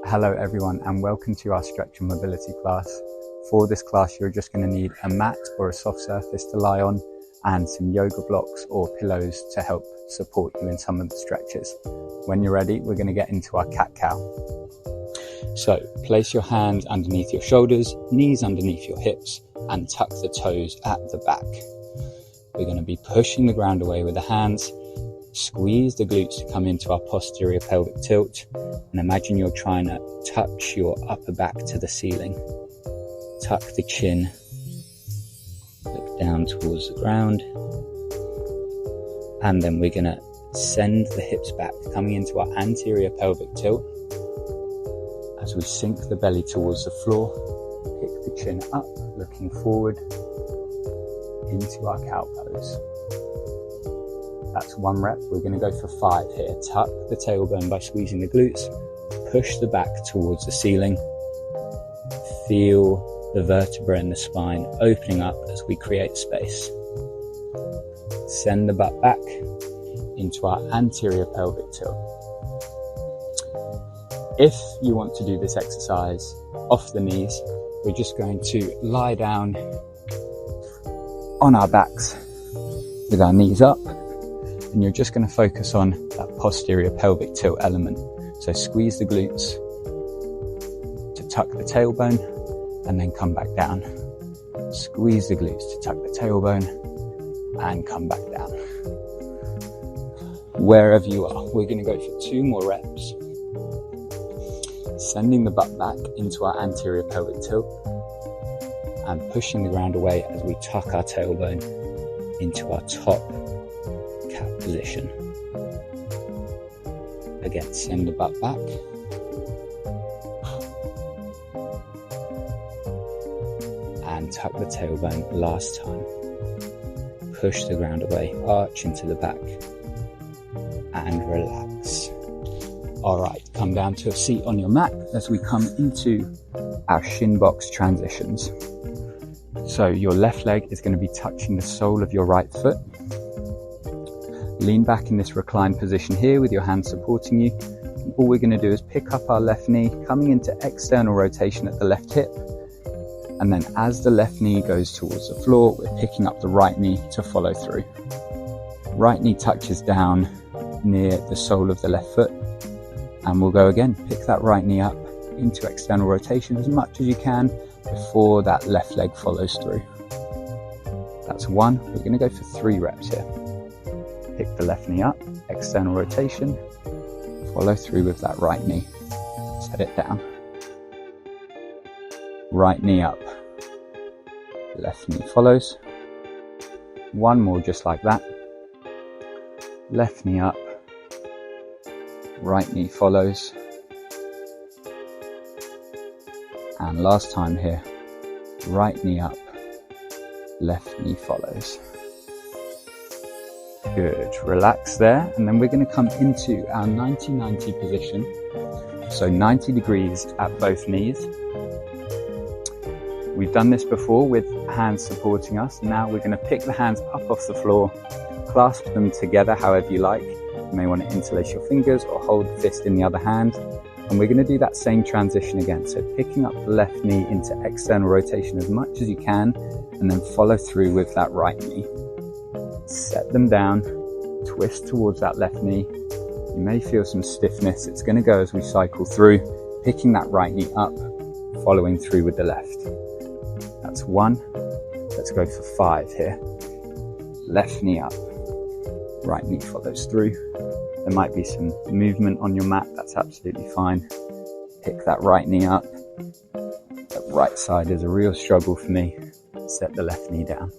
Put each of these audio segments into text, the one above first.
Hello everyone and welcome to our stretch and mobility class. For this class you're just going to need a mat or a soft surface to lie on and some yoga blocks or pillows to help support you in some of the stretches. When you're ready, we're going to get into our cat-cow. So place your hands underneath your shoulders, knees underneath your hips and tuck the toes at the back. We're going to be pushing the ground away with the hands. Squeeze the glutes to come into our posterior pelvic tilt and imagine you're trying to touch your upper back to the ceiling. Tuck the chin, look down towards the ground, and then we're going to send the hips back, coming into our anterior pelvic tilt. As we sink the belly towards the floor, pick the chin up, looking forward into our cow pose. That's 1 rep. We're going to go for 5 here. Tuck the tailbone by squeezing the glutes. Push the back towards the ceiling. Feel the vertebra in the spine opening up as we create space. Send the butt back into our anterior pelvic tilt. If you want to do this exercise off the knees, we're just going to lie down on our backs with our knees up. And you're just going to focus on that posterior pelvic tilt element. So squeeze the glutes to tuck the tailbone and then come back down. Squeeze the glutes to tuck the tailbone and come back down. Wherever you are, we're going to go for 2 more reps. Sending the butt back into our anterior pelvic tilt and pushing the ground away as we tuck our tailbone into our top position. Again, send the butt back. And tuck the tailbone last time. Push the ground away, arch into the back and relax. Alright, come down to a seat on your mat as we come into our shin box transitions. So your left leg is going to be touching the sole of your right foot. Lean back in this reclined position here with your hands supporting you. And all we're going to do is pick up our left knee, coming into external rotation at the left hip. And then as the left knee goes towards the floor, we're picking up the right knee to follow through. Right knee touches down near the sole of the left foot. And we'll go again, pick that right knee up into external rotation as much as you can before that left leg follows through. That's 1. We're going to go for 3 reps here. Pick the left knee up, external rotation, follow through with that right knee. Set it down. Right knee up, left knee follows. 1 more just like that. Left knee up, right knee follows. And last time here, right knee up, left knee follows. Good, relax there, and then we're going to come into our 90-90 position. So 90 degrees at both knees. We've done this before with hands supporting us. Now we're going to pick the hands up off the floor, clasp them together however you like. You may want to interlace your fingers or hold the fist in the other hand. And we're going to do that same transition again. So picking up the left knee into external rotation as much as you can, and then follow through with that right knee. Set them down, twist towards that left knee. You may feel some stiffness. It's going to go as we cycle through, picking that right knee up, following through with the left. That's 1. Let's go for 5 here. Left knee up, right knee follows through. There might be some movement on your mat, that's absolutely fine. Pick that right knee up. The right side is a real struggle for me. Set the left knee down.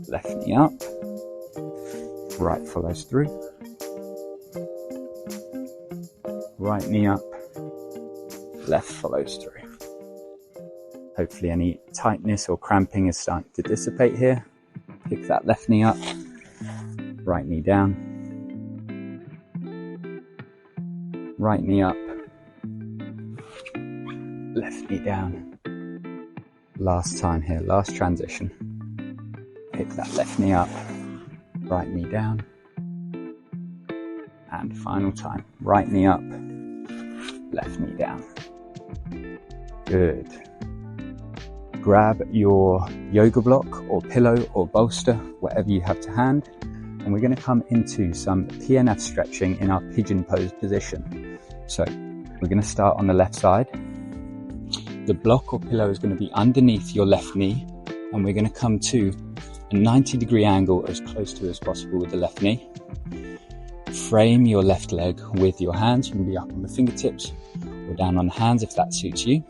Left knee up, right follows through. Right knee up, left follows through. Hopefully any tightness or cramping is starting to dissipate here. Pick that left knee up, right knee down. Right knee up, left knee down. Last time here, last transition. Pick that left knee up, right knee down. And final time, right knee up, left knee down. Good. Grab your yoga block or pillow or bolster, whatever you have to hand, and we're going to come into some PNF stretching in our pigeon pose position. So we're going to start on the left side. The block or pillow is going to be underneath your left knee, and we're going to come to a 90-degree angle as close to as possible with the left knee. Frame your left leg with your hands. You can be up on the fingertips or down on the hands if that suits you.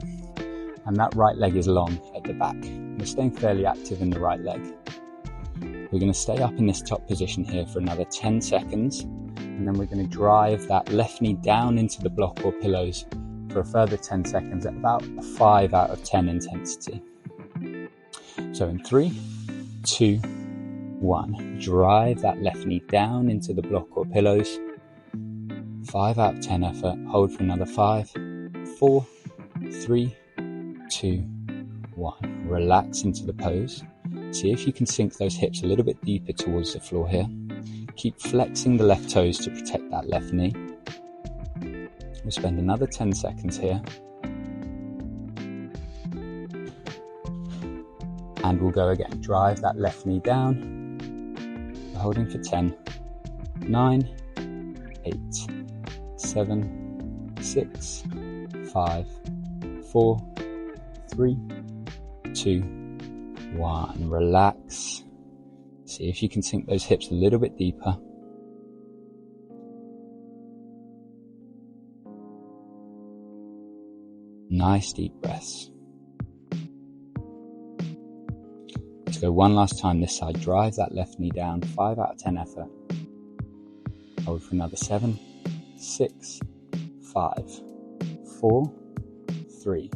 And that right leg is long at the back. We're staying fairly active in the right leg. We're going to stay up in this top position here for another 10 seconds. And then we're going to drive that left knee down into the block or pillows for a further 10 seconds at about a 5 out of 10 intensity. So in 3, 2, 1, drive that left knee down into the block or pillows. 5 out of 10 effort. Hold for another 5, 4, 3, 2, 1. Relax into the pose. See if you can sink those hips a little bit deeper towards the floor here. Keep flexing the left toes to protect that left knee. We'll spend another 10 seconds here. And we'll go again. Drive that left knee down. We're holding for 10, 9, 8, 7, 6, 5, 4, 3, 2, 1. Relax. See if you can sink those hips a little bit deeper. Nice deep breaths. Let's go one last time this side. Drive that left knee down. 5 out of 10 effort. Hold for another 7, 6, 5, 4, 3,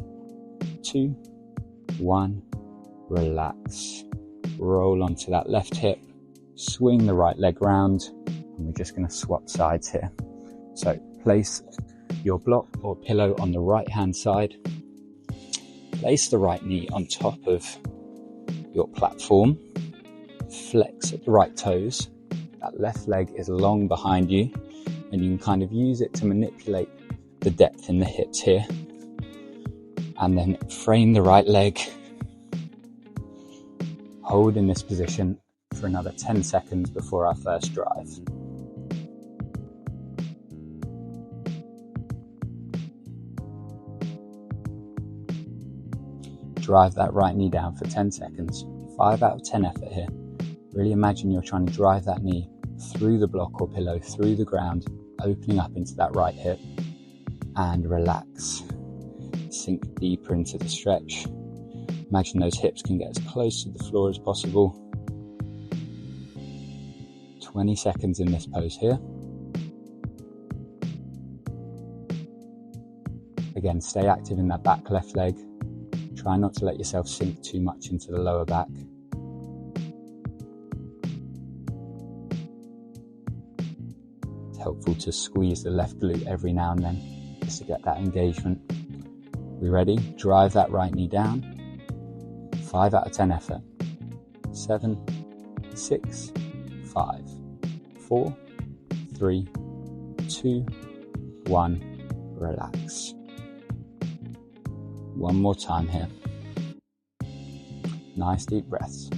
2, 1. Relax. Roll onto that left hip. Swing the right leg round. And we're just going to swap sides here. So place your block or pillow on the right hand side. Place the right knee on top of your platform. Flex at the right toes. That left leg is long behind you, and you can kind of use it to manipulate the depth in the hips here. And then frame the right leg. Hold in this position for another 10 seconds before our first drive. Drive that right knee down for 10 seconds. 5 out of 10 effort here. Really imagine you're trying to drive that knee through the block or pillow, through the ground, opening up into that right hip, and relax. Sink deeper into the stretch. Imagine those hips can get as close to the floor as possible. 20 seconds in this pose here. Again, stay active in that back left leg. Try not to let yourself sink too much into the lower back. It's helpful to squeeze the left glute every now and then, just to get that engagement. We ready? Drive that right knee down. 5 out of 10 effort. 7, 6, 5, 4, 3, 2, 1. Relax. One more time here. Nice deep breaths.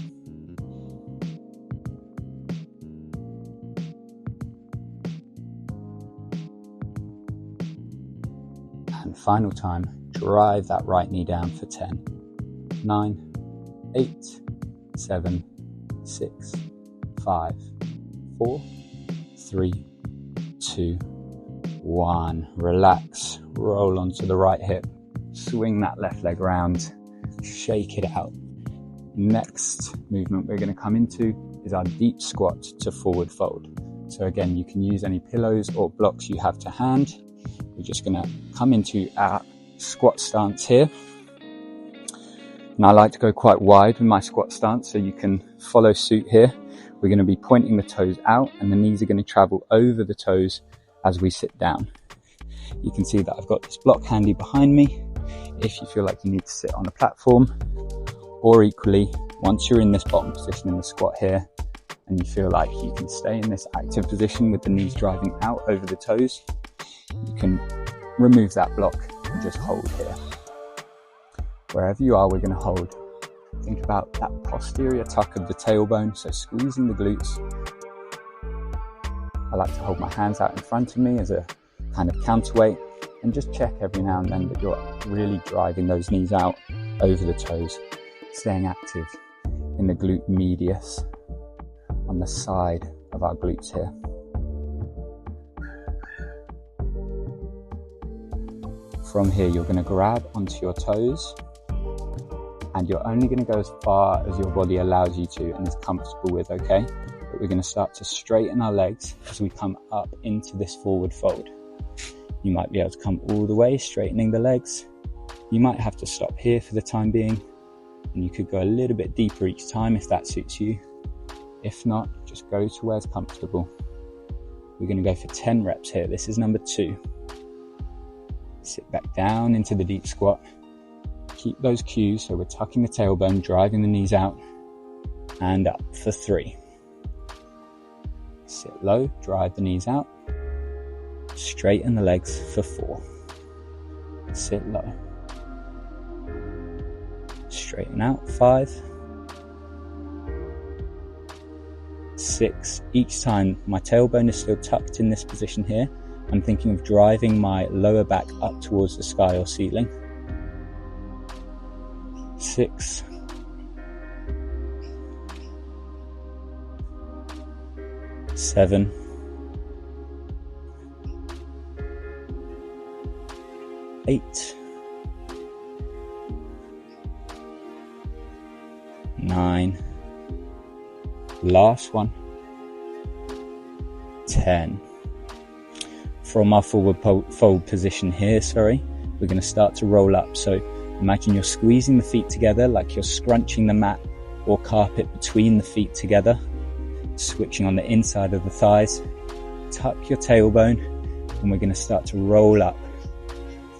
And final time, drive that right knee down for 10, 9, 8, 7, 6, 5, 4, 3, 2, 1. Relax. Roll onto the right hip. Swing that left leg round. Shake it out. Next movement we're going to come into is our deep squat to forward fold. So again, you can use any pillows or blocks you have to hand. We're just going to come into our squat stance here. And I like to go quite wide with my squat stance, so you can follow suit here. We're going to be pointing the toes out, and the knees are going to travel over the toes as we sit down. You can see that I've got this block handy behind me if you feel like you need to sit on a platform, or equally, once you're in this bottom position in the squat here, and you feel like you can stay in this active position with the knees driving out over the toes, you can remove that block and just hold here. Wherever you are, we're going to hold. Think about that posterior tuck of the tailbone, so squeezing the glutes. I like to hold my hands out in front of me as a kind of counterweight, and just check every now and then that you're really driving those knees out over the toes, staying active in the glute medius on the side of our glutes here. From here, you're going to grab onto your toes, and you're only going to go as far as your body allows you to and is comfortable with, okay? But we're going to start to straighten our legs as we come up into this forward fold. You might be able to come all the way, straightening the legs. You might have to stop here for the time being, and you could go a little bit deeper each time if that suits you. If not, just go to where's comfortable. We're going to go for 10 reps here. This is number 2. Sit back down into the deep squat. Keep those cues, so we're tucking the tailbone, driving the knees out, and up for 3. Sit low, drive the knees out. Straighten the legs for 4. Sit low. Straighten out, 5. 6. Each time my tailbone is still tucked in this position here, I'm thinking of driving my lower back up towards the sky or ceiling. 6. 7. 8. 9. Last one. 10. From our forward fold position here, we're going to start to roll up. So imagine you're squeezing the feet together like you're scrunching the mat or carpet between the feet together, switching on the inside of the thighs. Tuck your tailbone, and we're going to start to roll up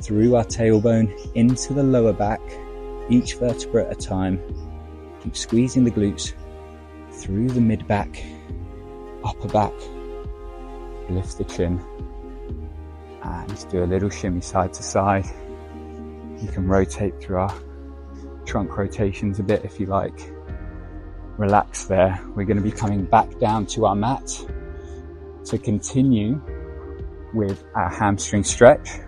through our tailbone into the lower back, each vertebra at a time. Keep squeezing the glutes through the mid back, upper back. Lift the chin and do a little shimmy side to side. You can rotate through our trunk rotations a bit if you like. Relax there. We're going to be coming back down to our mat to continue with our hamstring stretch.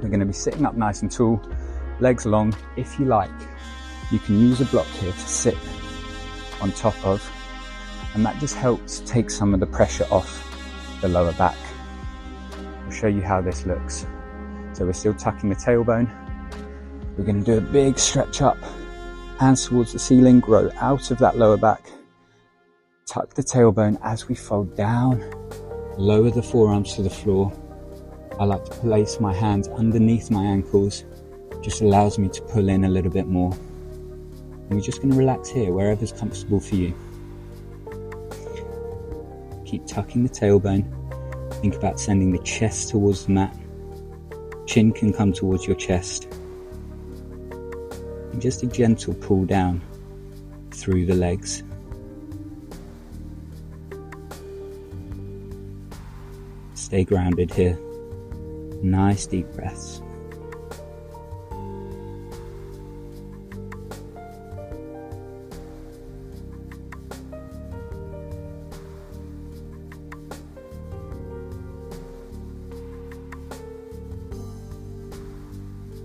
We're going to be sitting up nice and tall, legs long. If you like, you can use a block here to sit on top of, and that just helps take some of the pressure off the lower back. I'll show you how this looks. So we're still tucking the tailbone. We're going to do a big stretch up, hands towards the ceiling, grow out of that lower back. Tuck the tailbone as we fold down, lower the forearms to the floor. I like to place my hands underneath my ankles, just allows me to pull in a little bit more. And we're just going to relax here, wherever's comfortable for you. Keep tucking the tailbone. Think about sending the chest towards the mat. Chin can come towards your chest. And just a gentle pull down through the legs. Stay grounded here. Nice deep breaths.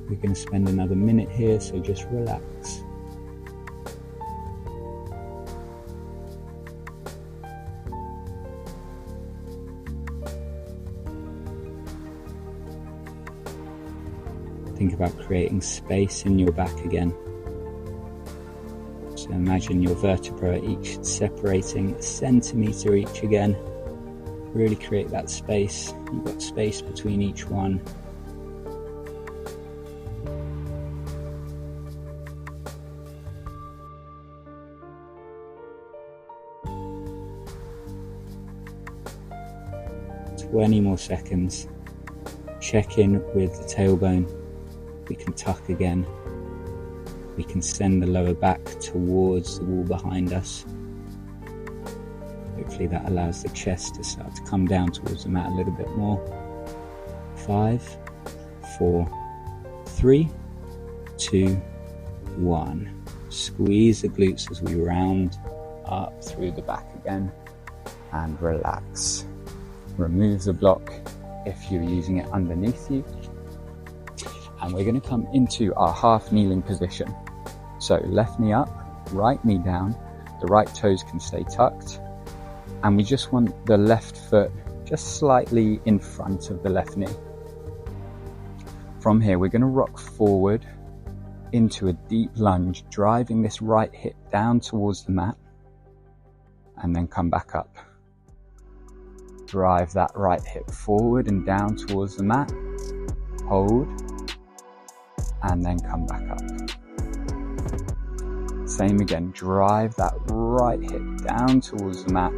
We're going to spend another minute here, so just relax. Think about creating space in your back again. So imagine your vertebrae each separating a centimetre each again. Really create that space. You've got space between each one. Any more seconds. Check in with the tailbone. We can tuck again. We can send the lower back towards the wall behind us. Hopefully that allows the chest to start to come down towards the mat a little bit more. 5, 4, 3, 2, 1. Squeeze the glutes as we round up through the back again and relax. Remove the block if you're using it underneath you. And we're going to come into our half kneeling position. So left knee up, right knee down, the right toes can stay tucked. And we just want the left foot just slightly in front of the left knee. From here, we're going to rock forward into a deep lunge, driving this right hip down towards the mat, and then come back up. Drive that right hip forward and down towards the mat, hold, and then come back up. Same again, drive that right hip down towards the mat.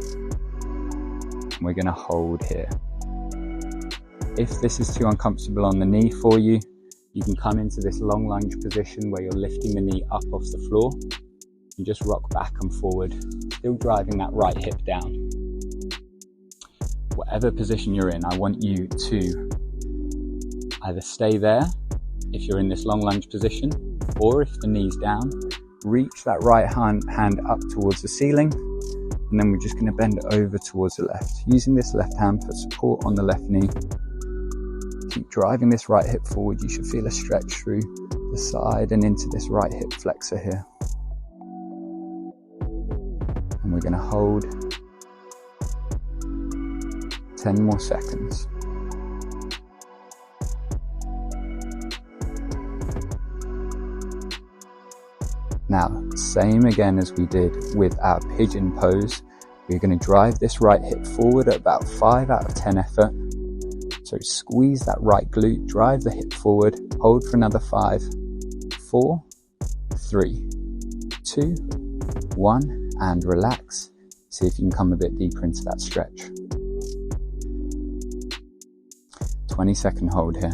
We're going to hold here. If this is too uncomfortable on the knee for you, you can come into this long lunge position where you're lifting the knee up off the floor and just rock back and forward, still driving that right hip down. Whatever position you're in, I want you to either stay there if you're in this long lunge position, or if the knee's down, reach that right hand up towards the ceiling, and then we're just going to bend over towards the left, using this left hand for support on the left knee. Keep driving this right hip forward. You should feel a stretch through the side and into this right hip flexor here. And we're going to hold 10 more seconds. Now, same again as we did with our pigeon pose. We're going to drive this right hip forward at about 5 out of 10 effort. So squeeze that right glute, drive the hip forward, hold for another 5, 4, 3, 2, 1, and relax. See if you can come a bit deeper into that stretch. 20-second hold here.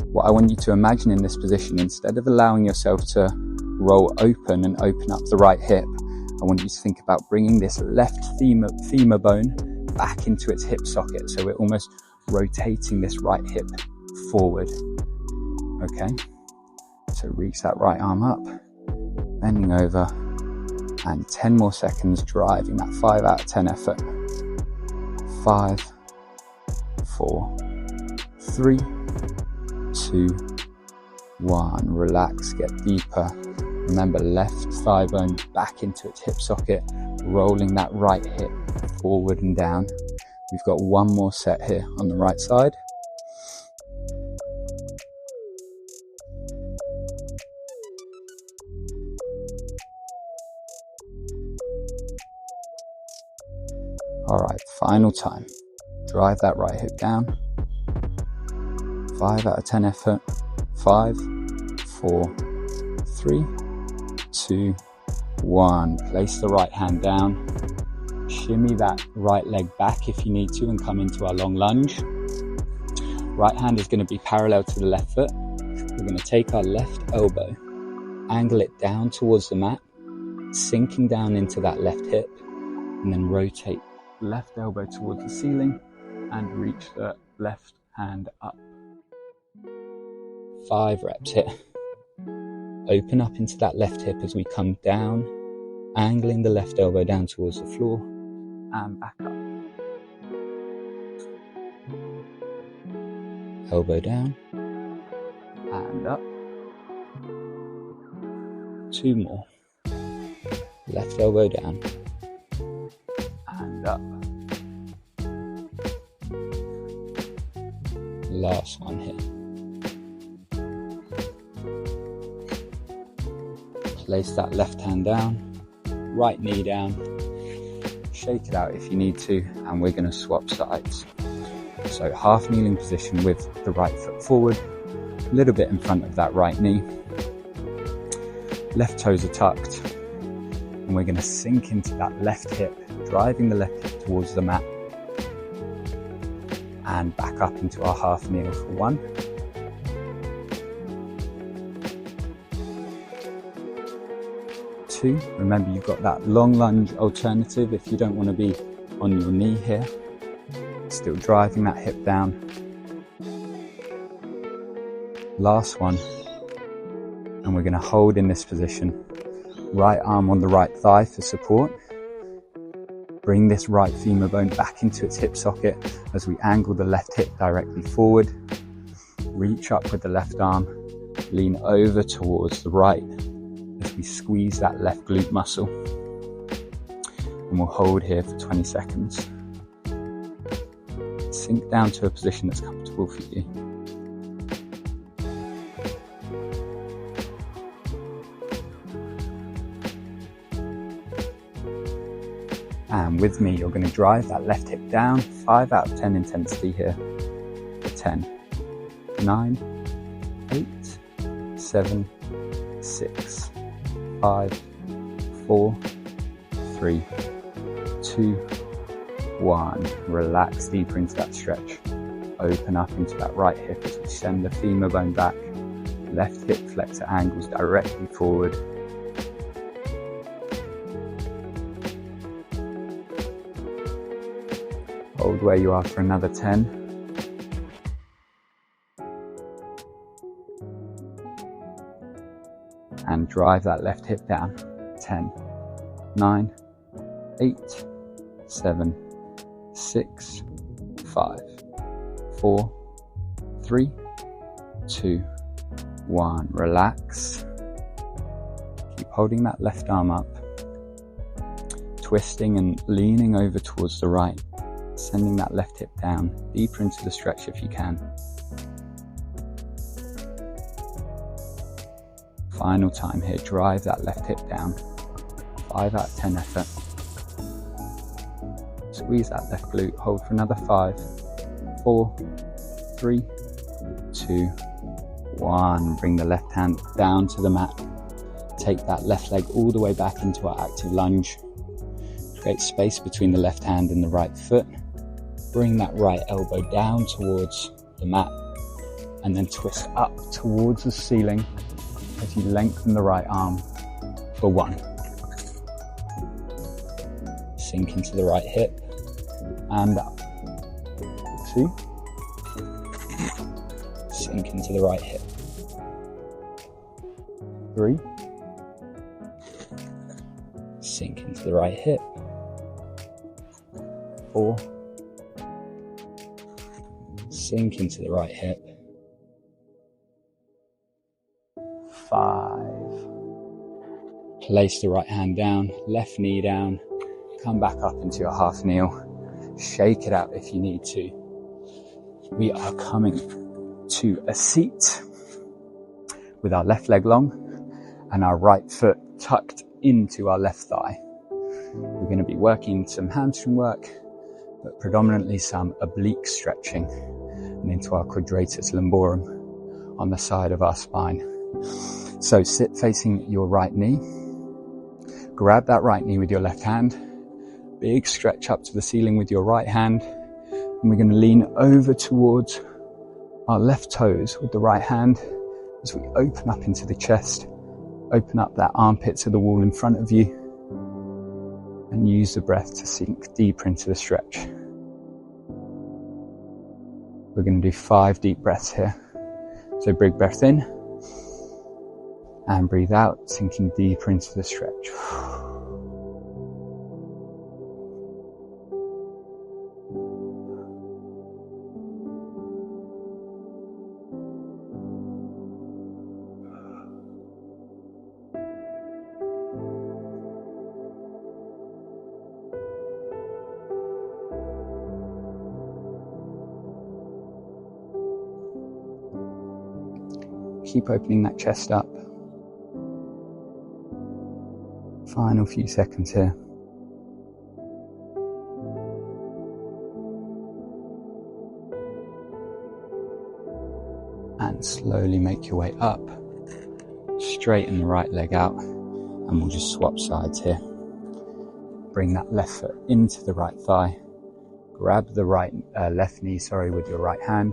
What I want you to imagine in this position, instead of allowing yourself to roll open and open up the right hip, I want you to think about bringing this left femur bone back into its hip socket. So we're almost rotating this right hip forward. Okay, so reach that right arm up, bending over, and 10 more seconds driving that 5 out of 10 effort. 5, 4, 3, 2, 1. Relax, get deeper. Remember, left thigh bone back into its hip socket, rolling that right hip forward and down. We've got one more set here on the right side. All right, final time. Drive that right hip down. 5 out of 10 effort. 5, 4, 3, 2, 1. Place the right hand down. Shimmy that right leg back if you need to and come into our long lunge. Right hand is going to be parallel to the left foot. We're going to take our left elbow, angle it down towards the mat, sinking down into that left hip, and then rotate left elbow towards the ceiling and reach the left hand up. 5 reps here. Open up into that left hip as we come down, angling the left elbow down towards the floor and back up. Elbow down and up. 2 more. Left elbow down and up. Last one here. Place that left hand down, right knee down, shake it out if you need to, and we're going to swap sides. So half kneeling position with the right foot forward, a little bit in front of that right knee. Left toes are tucked, and we're going to sink into that left hip, driving the left hip towards the mat, and back up into our half kneel for 1. 2. Remember, you've got that long lunge alternative if you don't want to be on your knee here. Still driving that hip down. Last one. And we're going to hold in this position. Right arm on the right thigh for support. Bring this right femur bone back into its hip socket as we angle the left hip directly forward. Reach up with the left arm. Lean over towards the right as we squeeze that left glute muscle. And we'll hold here for 20 seconds. Sink down to a position that's comfortable for you. And with me, you're going to drive that left hip down, 5 out of 10 intensity here. 10, 9, 8, 7, 6, 5, 4, 3, 2, 1. Relax deeper into that stretch. Open up into that right hip as we send the femur bone back. Left hip flexor angles directly forward. Hold where you are for another 10. And drive that left hip down. 10, 9, 8, 7, 6, 5, 4, 3, 2, 1. Relax. Keep holding that left arm up. Twisting and leaning over towards the right. Sending that left hip down, deeper into the stretch if you can. Final time here, drive that left hip down. 5 out of 10 effort. Squeeze that left glute, hold for another 5, 4, 3, 2, 1. Bring the left hand down to the mat. Take that left leg all the way back into our active lunge. Create space between the left hand and the right foot. Bring that right elbow down towards the mat and then twist up towards the ceiling as you lengthen the right arm for 1. Sink into the right hip and up. 2. Sink into the right hip. 3. Sink into the right hip. 4. Sink into the right hip. 5. Place the right hand down, left knee down. Come back up into your half kneel. Shake it out if you need to. We are coming to a seat with our left leg long and our right foot tucked into our left thigh. We're going to be working some hamstring work, but predominantly some oblique stretching and into our quadratus lumborum on the side of our spine. So sit facing your right knee. Grab that right knee with your left hand. Big stretch up to the ceiling with your right hand. And we're going to lean over towards our left toes with the right hand as we open up into the chest. Open up that armpit to the wall in front of you. And use the breath to sink deeper into the stretch. We're going to do 5 deep breaths here. So big breath in and breathe out, sinking deeper into the stretch. Keep opening that chest up. Final few seconds here. And slowly make your way up. Straighten the right leg out. And we'll just swap sides here. Bring that left foot into the right thigh. Grab the left knee, with your right hand.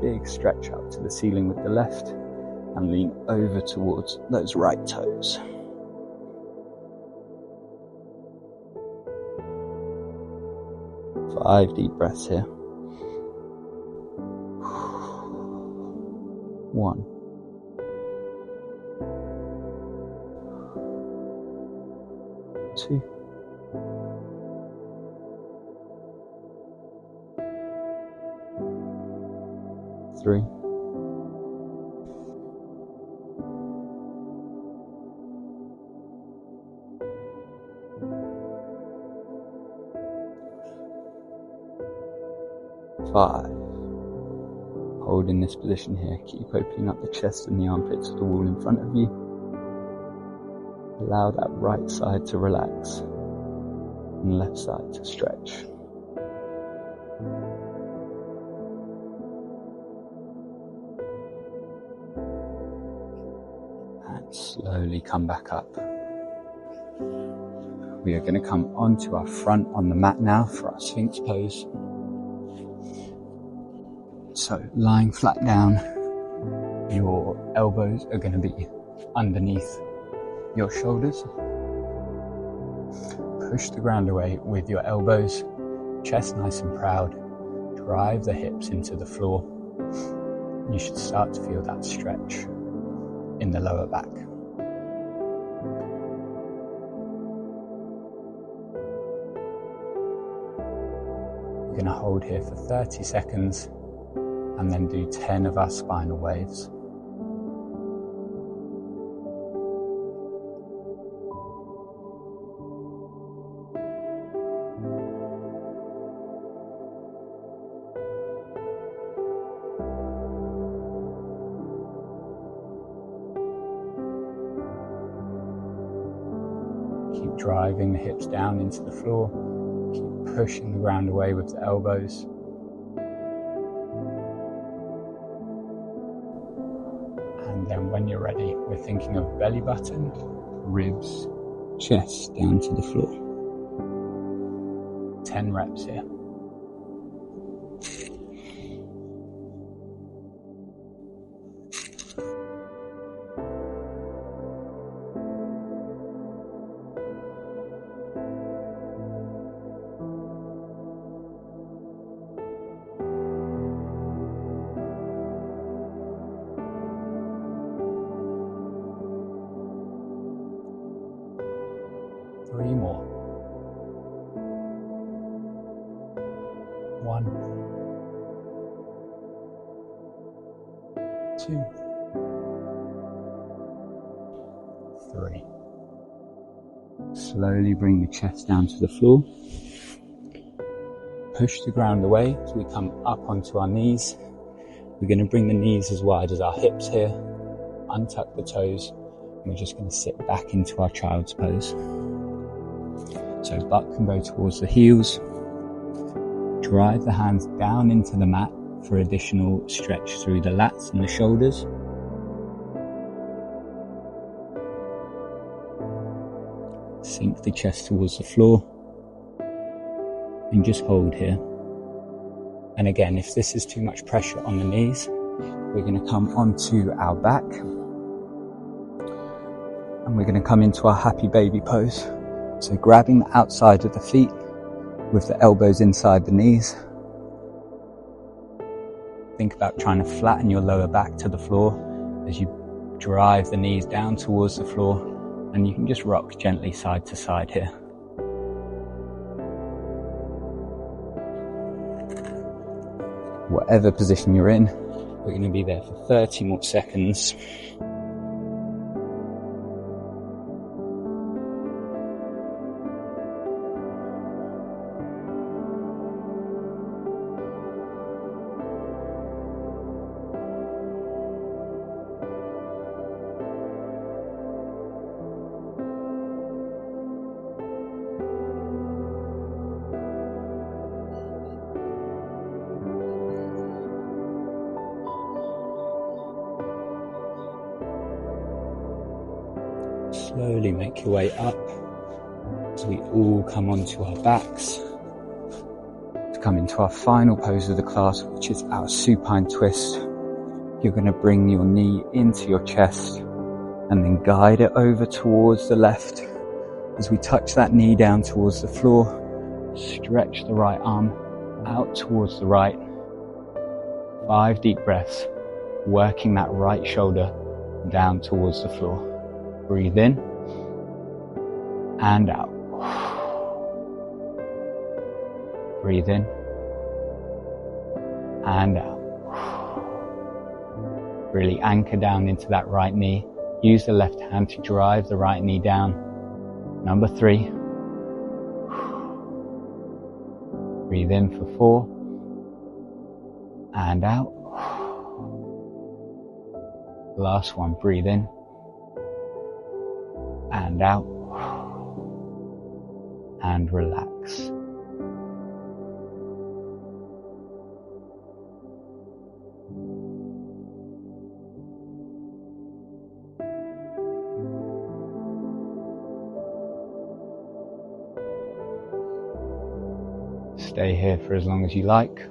Big stretch up to the ceiling with the left. And lean over towards those right toes. Five deep breaths here. 1, 2, 3, 5. Hold in this position here. Keep opening up the chest and the armpits of the wall in front of you. Allow that right side to relax and left side to stretch. And slowly come back up. We are going to come onto our front on the mat now for our Sphinx pose. So lying flat down, your elbows are going to be underneath your shoulders. Push the ground away with your elbows, chest nice and proud. Drive the hips into the floor. You should start to feel that stretch in the lower back. We're going to hold here for 30 seconds and then do 10 of our spinal waves. Keep driving the hips down into the floor. Keep pushing the ground away with the elbows. And then when you're ready, we're thinking of belly button, ribs, chest down to the floor. 10 reps here. Three more. 1, 2, 3. Slowly bring the chest down to the floor. Push the ground away as we come up onto our knees. We're going to bring the knees as wide as our hips here. Untuck the toes. And we're just going to sit back into our child's pose. So butt can go towards the heels. Drive the hands down into the mat for additional stretch through the lats and the shoulders. Sink the chest towards the floor. And just hold here. And again, if this is too much pressure on the knees, we're going to come onto our back. And we're going to come into our happy baby pose. So grabbing the outside of the feet with the elbows inside the knees. Think about trying to flatten your lower back to the floor as you drive the knees down towards the floor, and you can just rock gently side to side here. Whatever position you're in, we're going to be there for 30 more seconds. Slowly make your way up as we all come onto our backs to come into our final pose of the class, which is our supine twist. You're going to bring your knee into your chest and then guide it over towards the left. As we touch that knee down towards the floor, stretch the right arm out towards the right. 5 deep breaths. working that right shoulder down towards the floor. Breathe in and out. Breathe in and out. Really anchor down into that right knee. Use the left hand to drive the right knee down. Number 3. Breathe in for 4 and out. Last one, breathe in and out and relax. Stay here for as long as you like,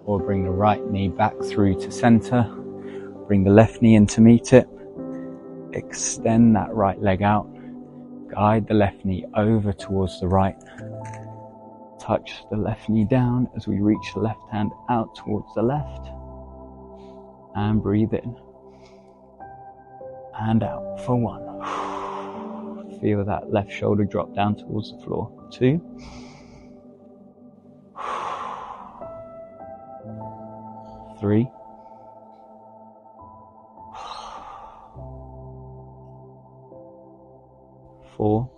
or bring the right knee back through to center. Bring the left knee in to meet it. Extend that right leg out. Guide the left knee over towards the right. Touch the left knee down as we reach the left hand out towards the left. And breathe in. And out for 1. Feel that left shoulder drop down towards the floor. 2. 3. 4.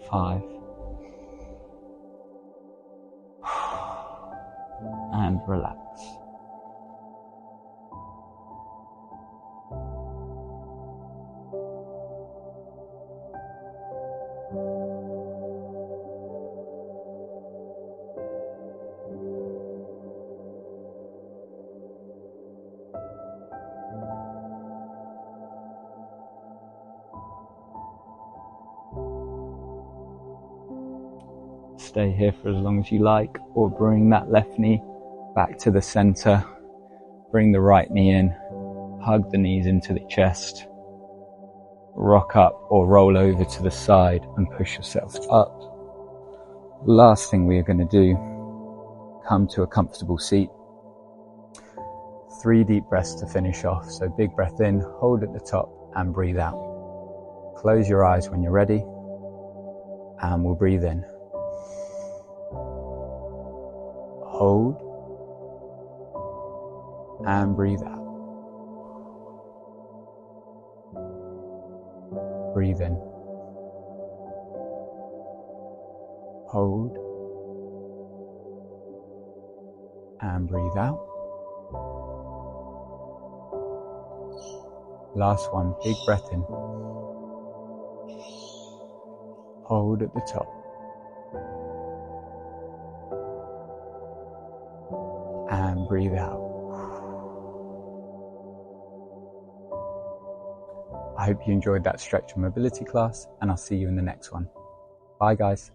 5. And relax. Stay here for as long as you like, or bring that left knee back to the center. Bring the right knee in, hug the knees into the chest, rock up or roll over to the side and push yourself up. Last thing we are going to do, come to a comfortable seat. 3 deep breaths to finish off. So big breath in, hold at the top and breathe out. Close your eyes when you're ready and we'll breathe in. Hold and breathe out. Breathe in. Hold and breathe out. Last one, big breath in. Hold at the top. And breathe out. I hope you enjoyed that stretch and mobility class, and I'll see you in the next one. Bye guys.